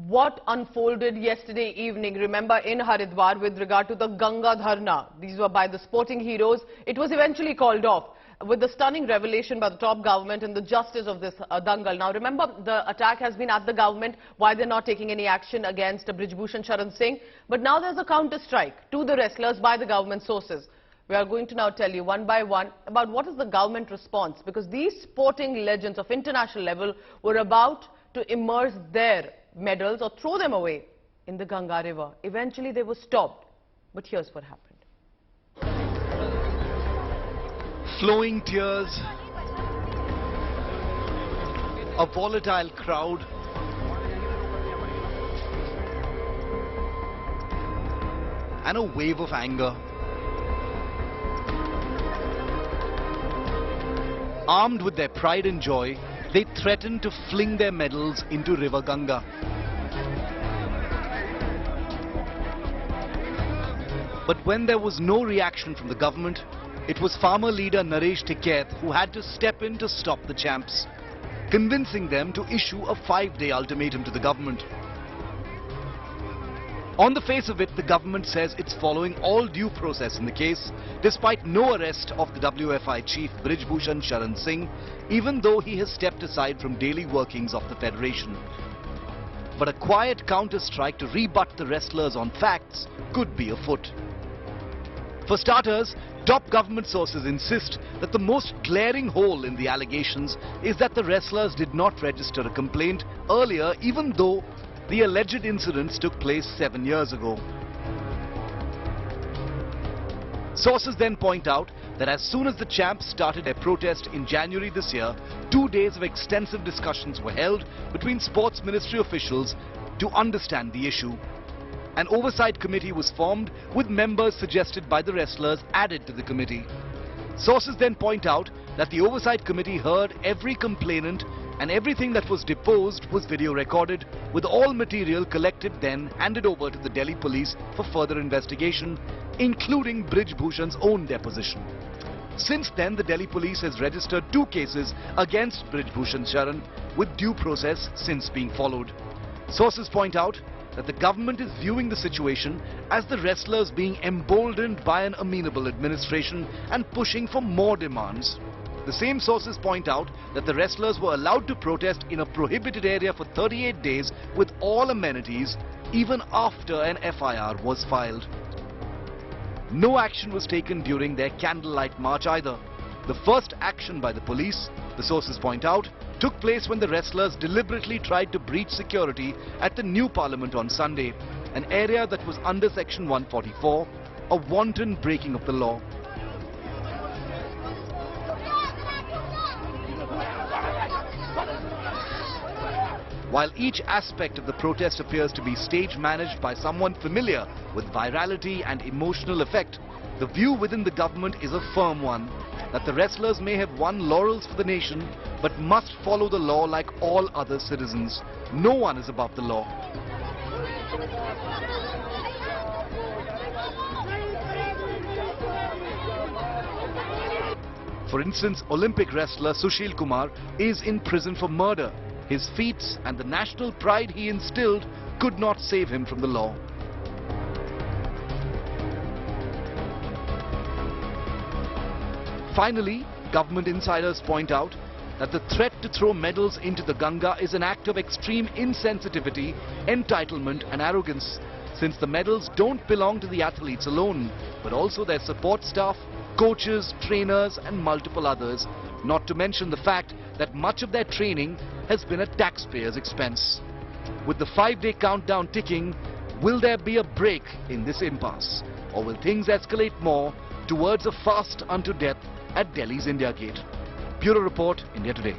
what unfolded yesterday evening, remember, in Haridwar with regard to the Ganga Dharna. These were by the sporting heroes. It was eventually called off with the stunning revelation by the top government and the justice of this dangal. Now, remember, the attack has been at the government. Why they're not taking any action against Brij Bhushan Sharan Singh. But now there's a counter-strike to the wrestlers by the government sources. We are going to now tell you one by one about what is the government response, because these sporting legends of international level were about to immerse their medals or throw them away in the Ganga river. Eventually they were stopped. But here's what happened. Flowing tears, a volatile crowd, and a wave of anger. Armed with their pride and joy, they threatened to fling their medals into River Ganga. But when there was no reaction from the government, it was farmer leader Naresh Tiketh who had to step in to stop the champs, convincing them to issue a 5-day ultimatum to the government. On the face of it, the government says it's following all due process in the case, despite no arrest of the WFI chief Brij Bhushan Sharan Singh, even though he has stepped aside from daily workings of the federation. But a quiet counter-strike to rebut the wrestlers on facts could be afoot. For starters, top government sources insist that the most glaring hole in the allegations is that the wrestlers did not register a complaint earlier, even though the alleged incidents took place 7 years ago. Sources then point out that as soon as the champs started their protest in January this year, 2 days of extensive discussions were held between sports ministry officials to understand the issue. An oversight committee was formed with members suggested by the wrestlers added to the committee. Sources then point out that the oversight committee heard every complainant and everything that was deposed was video recorded, with all material collected then handed over to the Delhi police for further investigation, including Brij Bhushan's own deposition. Since then, the Delhi police has registered 2 cases against Brij Bhushan Sharan, with due process since being followed. Sources point out that the government is viewing the situation as the wrestlers being emboldened by an amenable administration and pushing for more demands. The same sources point out that the wrestlers were allowed to protest in a prohibited area for 38 days with all amenities, even after an FIR was filed. No action was taken during their candlelight march either. The first action by the police, the sources point out, took place when the wrestlers deliberately tried to breach security at the new parliament on Sunday, an area that was under section 144, a wanton breaking of the law. While each aspect of the protest appears to be stage managed by someone familiar with virality and emotional effect, the view within the government is a firm one, that the wrestlers may have won laurels for the nation, but must follow the law like all other citizens. No one is above the law. For instance, Olympic wrestler Sushil Kumar is in prison for murder. His feats and the national pride he instilled could not save him from the law. Finally, government insiders point out that the threat to throw medals into the Ganga is an act of extreme insensitivity, entitlement and arrogance, since the medals don't belong to the athletes alone, but also their support staff, coaches, trainers and multiple others, not to mention the fact that much of their training has been at taxpayers' expense. With the 5-day countdown ticking, will there be a break in this impasse, or will things escalate more towards a fast unto death at Delhi's India Gate? Bureau Report, India Today.